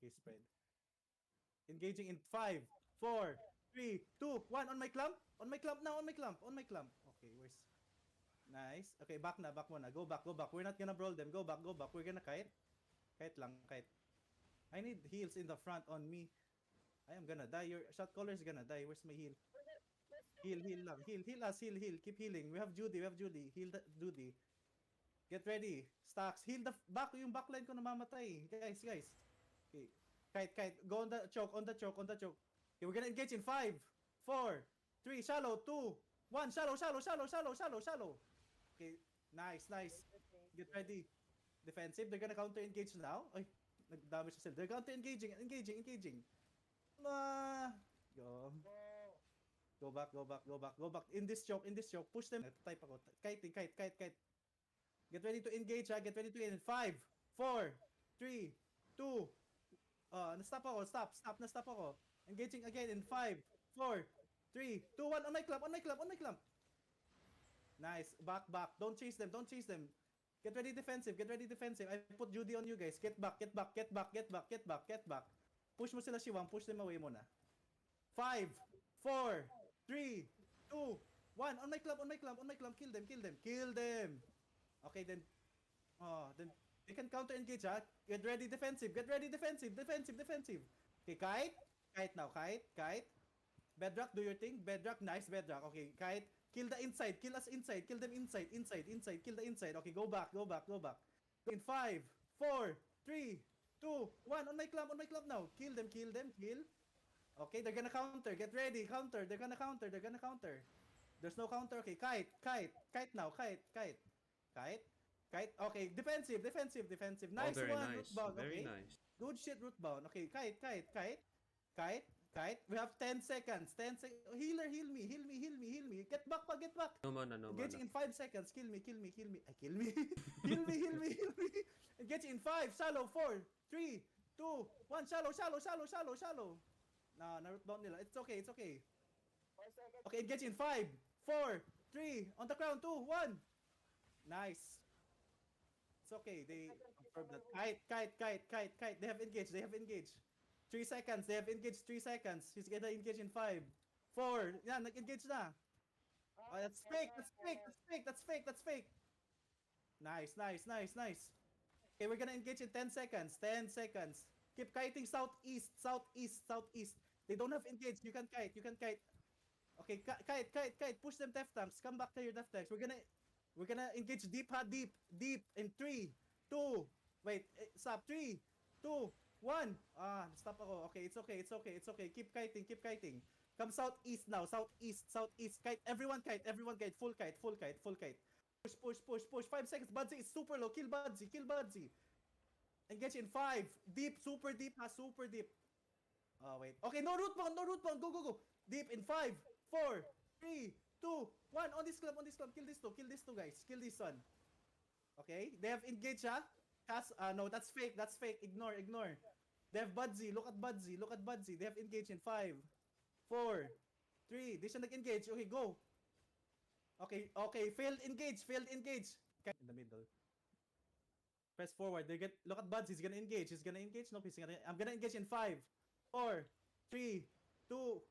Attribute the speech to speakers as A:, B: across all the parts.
A: Okay, spread. Engaging in 5, 4, 3, 2, 1. On my clump. On my clump now. On my clump. On my clump. Okay, where's... Nice. Okay, back na. Back muna. Go back. Go back. We're not gonna brawl them. Go back. Go back. We're gonna kite. Kite lang. Kite. I need heals in the front on me. I am gonna die. Your shot caller is gonna die. Where's my heal? Heal, heal lang. Heal, heal us. Heal, heal. Keep healing. We have Judy. We have Judy. Heal the Judy. Get ready. Stacks. Heal the back. Yung backline ko namamatay. Guys, guys. Okay. Kite, kite. Go on the choke. On the choke. On the choke. Okay, we're gonna engage in 5, 4, 3. Shallow. 2, 1. Shallow, shallow, shallow, shallow, shallow, shallow. Okay. Nice, nice. Get ready. Defensive. They're gonna counter engage now. Ay, nag-damage sila. They're counter engaging. Engaging, engaging. Go. Go back, go back, go back, go back. In this choke, push them. Type ako. Kiting, kite, kite, kite. Get ready to engage, ha. Get ready to end. 5, 4, 3, 2. Na-stop ako. Stop, stop. Na-stop ako. Engaging again in 5, 4, 3, 2, 1. On my clump, on my clump, on my clump. Nice. Back, back. Don't chase them, don't chase them. Get ready defensive, get ready defensive. I put Judy on you guys. Get back, get back, get back, get back, get back, get back. Push mo sila Shiwang, push them away muna. 5, 4, 3, 2, 1. On my clump, on my clump, on my clump. Kill them, kill them, kill them. Okay, then they can counter engage, ha. Get ready defensive, get ready defensive, defensive, defensive. Okay, kite. Kite now, kite, kite. Bedrock, do your thing. Bedrock, nice Bedrock. Okay, kite. Kill the inside, kill us inside, kill them inside, inside, inside, kill the inside. Okay, go back, go back, go back. In 5, 4, 3, 2, 1. On my clump now. Kill them, kill. Okay, they're gonna counter. Get ready, counter. They're gonna counter, they're gonna counter. There's no counter. Okay, kite, kite, kite now, kite, kite. Kite, kite. Okay, defensive, defensive, defensive. Nice
B: very
A: one,
B: nice.
A: root bound.
B: Very
A: Okay.
B: nice.
A: Good shit, root bound. Okay, kite, kite, kite, kite, kite. We have 10 seconds. 10 seconds. Healer, heal me, heal me, heal me, heal me. Get back pa, get back.
B: No mana, no
A: Engaging
B: mana.
A: in 5 seconds. Kill me, kill me, kill me. Ay, kill me. Heal me, heal me, heal me. Engaging in 5. Shallow. 4, 3, 2, 1. Shallow, shallow, shallow, shallow, shallow. Na-root bound nila. It's okay, it's okay. Okay, engage in 5, 4, 3. On the crown. 2, 1. Nice. It's okay. They confirmed that. Kite, kite, kite, kite, kite. They have engaged. They have engaged. 3 seconds. They have engaged 3 seconds. He's gonna engage in 5, 4. Yan, nag-engage na. Oh, that's fake. That's fake. That's fake. That's fake. That's fake. Nice, nice, nice, nice. Okay, we're gonna engage in 10 seconds. 10 seconds. Keep kiting southeast, southeast, southeast. They don't have engaged. You can kite. You can kite. Okay, kite, kite, kite. Push them death tanks. Come back to your death tanks. We're gonna engage deep, ha, deep, deep. In 3, 2. Wait, stop. 3, 2, 1. Stop ako. Okay, it's okay, it's okay, it's okay. Keep kiting, keep kiting. Come southeast now. Southeast, southeast. Kite. Everyone kite. Everyone kite. Full kite. Full kite. Full kite. Push, push, push, push. 5 seconds. Budsy is super low. Kill Budsy. Kill Budsy. Engage in 5. Deep. Super deep, ha. Super deep. Wait. Okay, no root bound. No root bound. Go, go, go. Deep in 5, 4, 3, 2, 1. On this club. On this club. Kill this two. Kill this two, guys. Kill this one. Okay. They have engaged, ha. No, that's fake. That's fake. Ignore, ignore. They have Budsy. Look at Budsy. Look at Budsy. They have engaged in 5, 4, 3. Di siya nag-engage. Okay, go. Okay, okay. Failed engage. Failed engage. In the middle. Press forward. Look at Budsy. He's gonna engage. He's gonna engage. No, I'm gonna engage in 5, 4, 3, 2,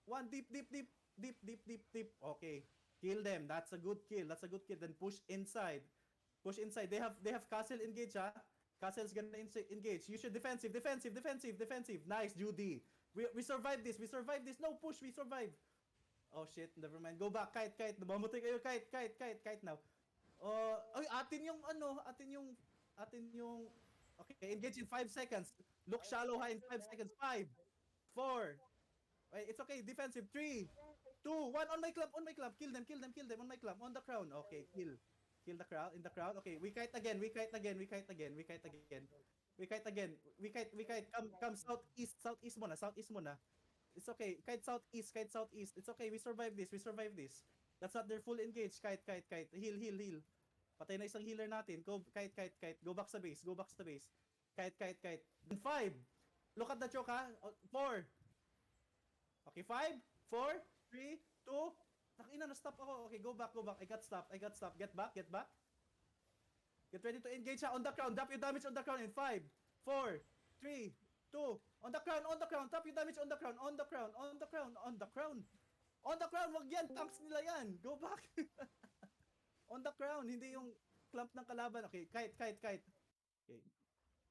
A: 1. Deep, deep, deep. Deep, deep, deep, deep. Okay. Kill them. That's a good kill. That's a good kill. Then push inside. Push inside. They have Castle engage, ha. Castle's gonna engage. You should defensive, defensive, defensive, defensive. Nice, Judy. We survived this. We survived this. No, push. We survived. Oh, shit. Never mind. Go back. Kite, kite. Namamatay kayo. Kite, kite, kite, kite now. Ay, atin yung ano. Atin yung... Okay, engage in 5 seconds. Look shallow, ha, in 5 seconds. 5, 4. Wait, it's okay. Defensive. 3, 2, 1. On my club. On my club. Kill them, kill them, kill them. On my club. On the crown. Okay, kill. Kill the crowd. In the crowd. Okay, we kite again. We kite again. We kite again. We kite again. We kite again. We kite. We kite. Come southeast. Southeast muna. Southeast muna. It's okay. Kite southeast. Kite southeast. It's okay. We survive this. We survive this. That's not their full engage. Kite, kite, kite. Heal, heal, heal. Patay na isang healer natin. Go, kite, kite, kite. Go back sa base. Go back sa base. Kite, kite, kite. 5. Look at the choke, ha. 4. Okay, 5, 4, 3, 2. Nakina, na-stop ako. Okay, go back, go back. I got stopped. I got stopped. Get back, get back. Get ready to engage, ha. On the crown. Drop your damage on the crown in 5, 4, 3, 2, 2. On the crown, on the crown. Tap yung damage on the crown, on the crown, on the crown, on the crown. On the crown, wag yan. Tanks nila yan. Go back. On the crown, hindi yung clump ng kalaban. Okay, kite. Okay.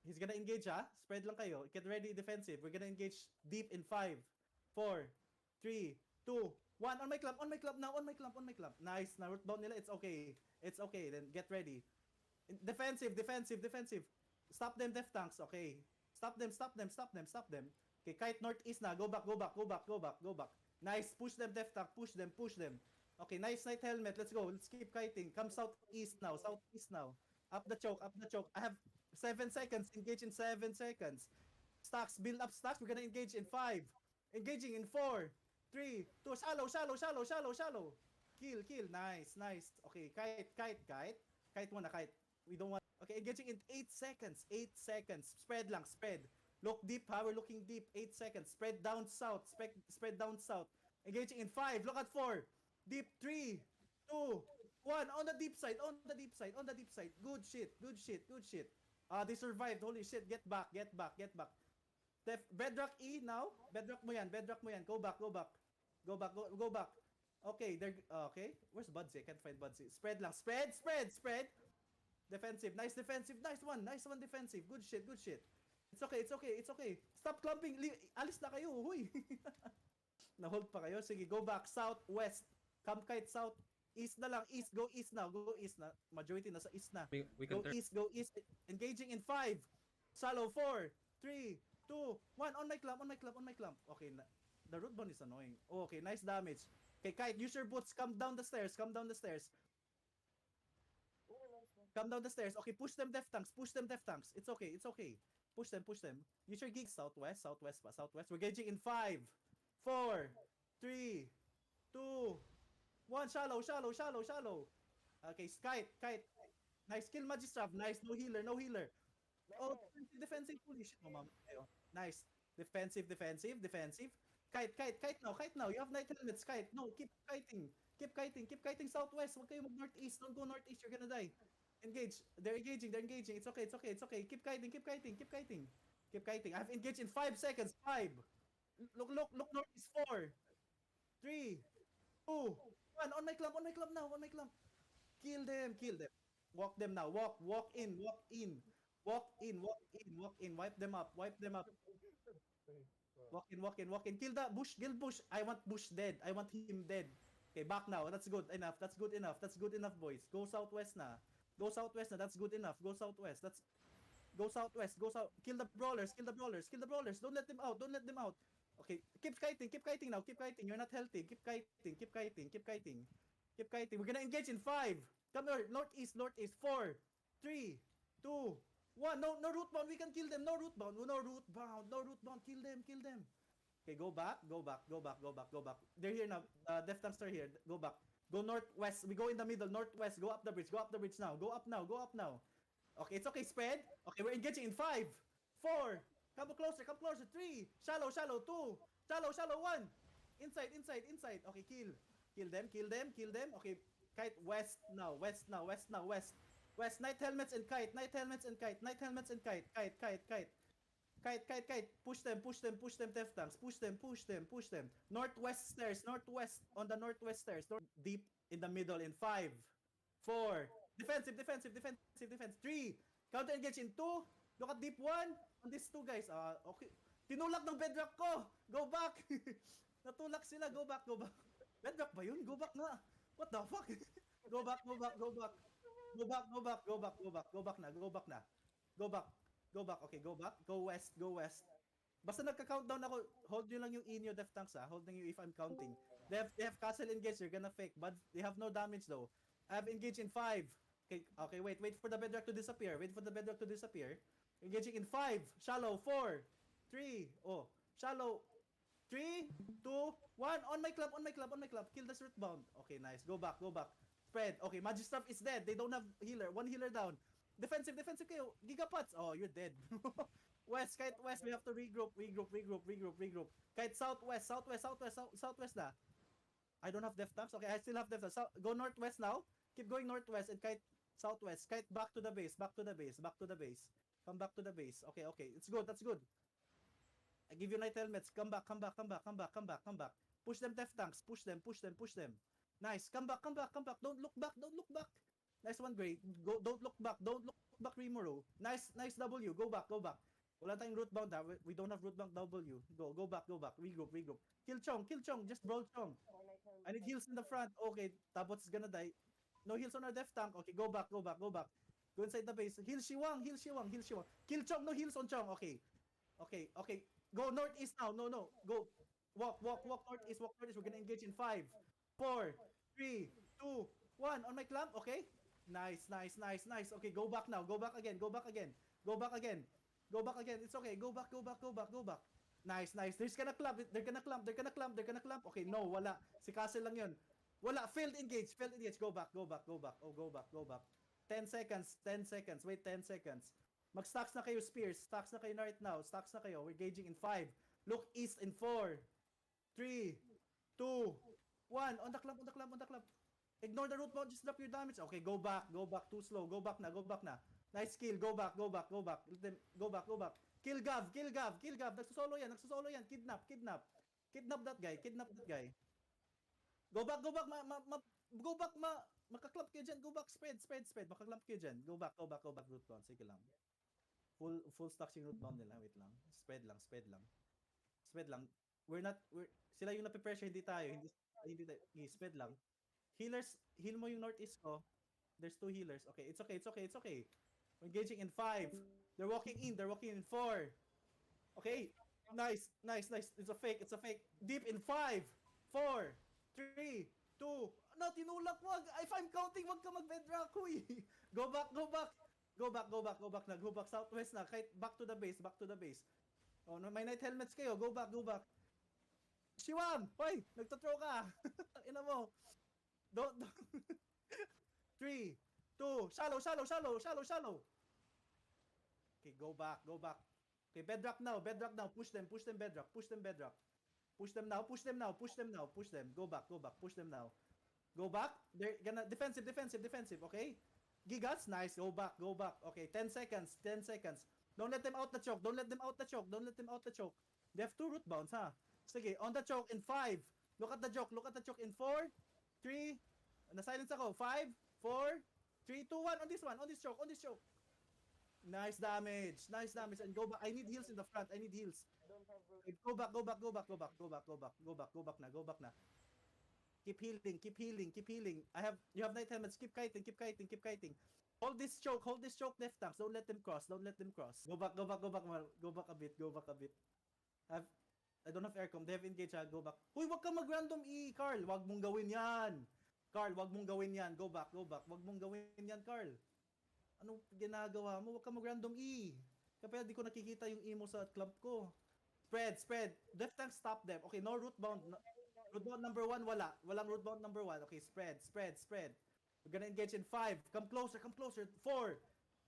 A: He's gonna engage, ha? Spread lang kayo. Get ready defensive. We're gonna engage deep in 5, 4, 3, 2, 1. On my clump now. On my clump. Nice. Na root down nila. It's okay. Then get ready. Defensive. Stop them, Death Tanks. Okay. Stop them. Okay, kite northeast na. Go back. Nice. Push them, Death Tank. Push them. Okay, nice Knight Helmet. Let's go. Let's keep kiting. Come southeast now. Up the choke. I have 7 seconds. Engage in 7 seconds. Stacks. Build up stacks. We're gonna engage in 5. Engaging in 4, 3, 2. Shallow. Kill. Nice. Okay, kite. Kite muna, kite. We don't want... Okay, engaging in 8 seconds. Spread. Look deep, ha? We're looking deep. 8 seconds. Spread down south. Engaging in 5. Look at 4. Deep. 3, 2, 1. On the deep side. Good shit. They survived. Holy shit. Get back. Bedrock E now. Bedrock mo yan. Go back. Okay, okay. Where's Budsy? I can't find Budsy. Spread lang. Spread. Defensive. Nice defensive. Nice one defensive. Good shit. It's okay. Stop clumping. Alis na kayo. Huy. Na-hold pa kayo. Sige, go back. Southwest. Come kite south. East na lang. Go east na. Majority nasa east na.
B: We can
A: Go east. Engaging in 5. Shallow. 4, 3, 2, 1. On my clump. Okay, the root bond is annoying. Oh, okay, nice damage. Okay, kite, use your boots. Come down the stairs. Come down the stairs. Okay, push them, Death Tanks. It's okay. Push them. Use your geeks. Southwest. We're gauging in 5, 4, 3, 2, 1. Shallow. Okay, kite. Nice. Kill Magistrav. Nice. No healer. Oh, defensive. Holy shit, mama. Nice. Defensive. Kite now. You have Knight Helmets. Kite. No, keep kiting. Keep kiting southwest. Huwag kayo mag-northeast. Don't go northeast. You're gonna die. Engage. They're engaging. It's okay. Keep kiting. I've engaged in 5 seconds. 5. Look northeast. 4, 3, 2, 1. On my clump now. Kill them. Walk them now. Walk in. Wipe them up. Walk in. Kill the bush. I want Bush dead. I want him dead. Okay, back now. That's good enough, boys. Go southwest na. That's good enough. Go southwest. Go south. Kill the brawlers. Don't let them out. Okay, keep kiting now. You're not healthy. Keep kiting. We're gonna engage in 5. Come here. Northeast. 4, 3, 2, 1. No root bound. We can kill them. No root bound. Kill them. Okay, go back. They're here now. Death Tanks are here. Go back. Go northwest. We go in the middle. Northwest. Go up the bridge now. Go up now. Okay, it's okay. Spread. Okay, we're engaging in 5, 4. Come closer. 3. Shallow. 2. Shallow. 1. Inside. Okay, kill them. Okay, kite west now. West. Knight helmets and kite. Kite. Push them, Death Tanks. Push them. Northwest stairs. On the northwest stairs. Deep in the middle in 5, 4. Defensive. 3. Counter engage in 2. Look at deep 1. On these 2 guys. Okay. Tinulak ng bedrock ko. Go back. Natulak sila. Go back. Bedrock ba yun? Go back nga. What the fuck? Go back. Go back na. Okay, go back. Go west. Basta nagka-countdown ako, hold nyo lang yung inyo, Death Tanks, ha? Hold nyo if I'm counting. They have castle engaged, they're gonna fake, but they have no damage though. I have engaged in 5. Okay, wait for the bedrock to disappear. Engaging in 5. Shallow. 4, 3. Oh, shallow. 3, 2, 1. On my club. Kill this rootbound. Okay, nice. Go back. Spread. Okay, Magistrav is dead. They don't have healer. 1 healer down. Defensive kayo. Gigapots. Oh, you're dead. West, kite west. We have to regroup. Kite southwest na. I don't have Death Tanks. Okay, I still have Death Tanks. Go northwest now. Keep going northwest and kite southwest. Kite back to the base. Come back to the base. Okay. It's good. That's good. I give you night helmets. Come back, come back, come back, come back, come back, come back. Push them, Death Tanks. Push them, push them, push them. Nice. Come back, come back, come back. Don't look back, don't look back. Nice one, Gray. Go, don't look back, don't look back, Rimuru. Nice, nice W. Go back, go back. Wala tayong root bound ha. We don't have root bound W. Go back, go back. Regroup, regroup. Kill Chong, kill Chong. Just brawl Chong. I need heals in the front. Okay, Tabot's gonna die. No heals on our Death Tank. Okay, go back, go back, go back. Go inside the base. Heal Shiwang, heal Shiwang, heal Shiwang. Kill Chong, no heals on Chong. Okay. Okay, okay. Go northeast now. No, no. Go. Walk, walk, walk northeast, walk northeast. We're gonna engage in 5, 4, 3, 2, 1. On my clamp, okay? Nice, nice, nice, nice. Okay, go back now. Go back again. Go back again. Go back again. Go back again. It's okay. Go back, go back, go back, go back. Nice, nice. They're gonna clamp. They're gonna clamp. They're gonna clamp. They're gonna clamp. Okay, no, wala. Si Castle lang yun. Wala. Failed engage. Failed engage. Go back, go back, go back. Oh, go back, go back. 10 seconds. 10 seconds. Wait, 10 seconds. Mag-stocks na kayo, Spears. Stocks na kayo right now. Stocks na kayo. We're gauging in 5. Look east in 4, 3, 2, 1. On the clamp, on the clamp, on the clamp. Ignore the root bound. Just drop your damage. Okay, go back. Go back. Too slow. Go back na. Go back na. Nice kill. Go back. Go back. Go back. Let them, go back. Go back. Kill Gav. Kill Gav. Kill Gav. Nagsusolo yan. Nagsusolo yan. Kidnap. Kidnap. Kidnap that guy. Kidnap that guy. Go back. Go back. Go back. Makaklamp kayo dyan. Go back. Spread. Spread. Spread. Makaklamp kayo dyan. Go back. Go back. Go back. Root bound. Sige lang. Full stocks yung root bound nila. Wait lang. Spread lang. Spread lang. Spread lang. We're sila yung nape-pressure, hindi tayo. Hindi tayo. Spread lang. Healers, heal mo yung northeast ko. There's 2 healers. Okay, it's okay, it's okay, it's okay. We're engaging in 5. They're walking in 4. Okay. Nice, nice, nice. It's a fake, it's a fake. Deep in 5, 4, 3, 2. No, tinulak, wag. If I'm counting, wag ka mag-bedrock, huy. Go back, go back. Go back, go back, go back na. Go back southwest na. Kahit back to the base, back to the base. Oh, no, may night helmets kayo. Go back, go back. Shiwam! Hoy! Nagtathrow ka! Ina mo! Don't... 3, 2, shallow, shallow, shallow, shallow, shallow! Okay, go back, go back. Okay, bedrock now, push them, bedrock, push them, bedrock. Push them now, push them now, push them now, push them. Go back, push them now. Go back, they're gonna, defensive, defensive, defensive, okay? Gigas, nice, go back, go back. Okay, 10 seconds, 10 seconds. Don't let them out the choke, don't let them out the choke, don't let them out the choke. They have 2 root bounds, ha? Sige, on the choke in 5. Look at the choke, look at the choke in 4, 3, na-silence ako, 5, 4, 3, 2, 1, on this one, on this choke, on this choke. Nice damage, and go back. I need heals in the front, I need heals. Go back, go back, go back, go back, go back, go back, go back, go back na, go back na. Keep healing, keep healing, keep healing. You have night helmets, keep kiting, keep kiting, keep kiting. Hold this choke, Death Tanks. Don't let them cross, don't let them cross. Go back, go back, go back, go back a bit, go back a bit. I don't have aircom, they have engage, ha? Go back. Uy, wag ka mag-random E, Carl. Wag mong gawin yan. Carl, wag mong gawin yan. Go back, go back. Wag mong gawin yan, Carl. Anong ginagawa mo? Wag ka mag-random E. Kaya di ko nakikita yung E mo sa club ko. Spread, spread. Death Tank, stop them. Okay, no root bound. Root bound number 1, wala. Walang root bound number 1. Okay, spread, spread, spread. We're gonna engage in 5. Come closer, come closer. 4,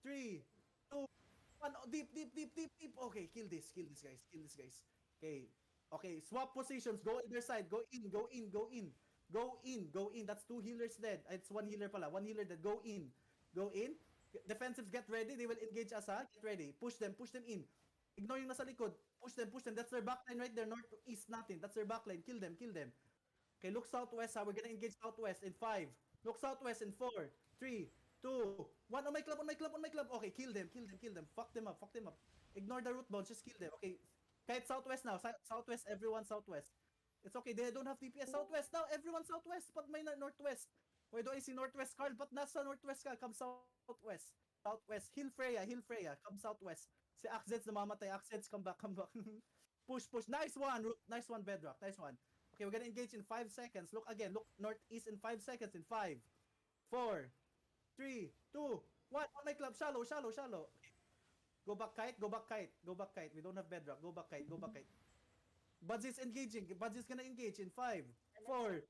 A: 3, 2, 1. Oh, deep, deep, deep, deep, deep. Okay, kill this guys. Kill this guys. Okay. Okay, swap positions. Go either side. Go in, go in, go in. Go in, go in. That's 2 healers dead. It's 1 healer pala. 1 healer dead. Go in. Go in. Defensives, get ready. They will engage us, ha? Get ready. Push them in. Ignore yung nasa likod. Push them. That's their backline right there. Northeast natin. That's their backline. Kill them. Okay, look southwest, ha? We're gonna engage southwest in 5. Look southwest in 4, 3, 2, 1. On my club. Okay, kill them. Fuck them up. Ignore the root bounds. Just kill them. Okay. Kahit southwest now. Southwest, everyone southwest. It's okay. They don't have DPS. Southwest now. Everyone southwest. But may northwest. Why do I see northwest, Carl? But nasa northwest ka. Come southwest. Southwest. Heal Freya. Come southwest. Si Axets namamatay. Axets, come back. Push. Nice one. Nice one, Bedrock. Nice one. Okay, we're gonna engage in 5 seconds. Look again. Look northeast in 5 seconds. In 5, 4, 3, 2, 1. On my club. Shallow. Okay. Go back kite. We don't have bedrock. Go back kite. Buds is engaging. Buds is gonna engage in 5, 4.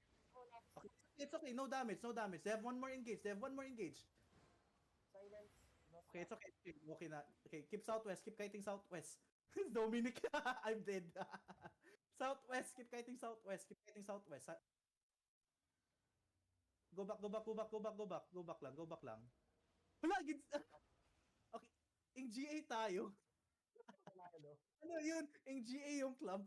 A: Okay. It's okay. No damage. They have 1 more engage.
B: Silence.
A: Okay, it's okay. Okay na. Okay, keep southwest. Keep kiting southwest. Dominic. I'm dead. Southwest. Keep kiting southwest. Go back lang. Wala, okay. In GA tayo.
B: Ano?
A: Ano yun? NGA yung club?